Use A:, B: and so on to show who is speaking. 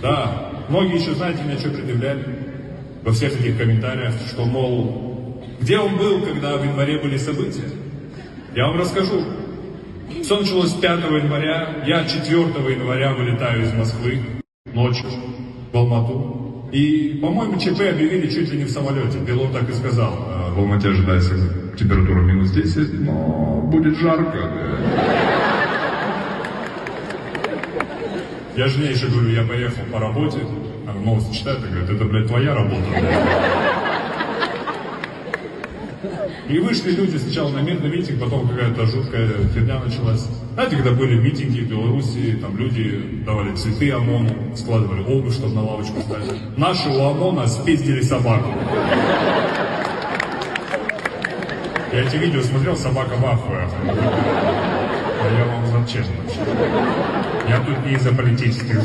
A: Да, многие еще, знаете, мне что предъявляли во всех этих комментариях, что, мол, где он был, когда в январе были события? Я вам расскажу. Все началось 5 января, я 4 января вылетаю из Москвы ночью в Алмату. И, по-моему, ЧП объявили чуть ли не в самолете. Пилот так и сказал: в Алмате ожидается температура минус 10, но будет жарко. Я жене еще говорю, я поехал по работе. Она новости читает и говорит: это, блядь, твоя работа, блядь. И вышли люди сначала на мирный митинг, потом какая-то жуткая херня началась. Знаете, когда были митинги в Беларуси, там люди давали цветы ОМОНу, складывали обувь, чтобы на лавочку ставить. Наши у ОМОНа спиздили собаку. Я эти видео смотрел, собака в ахуе. А я вам зачем вообще? Я тут не из-за политических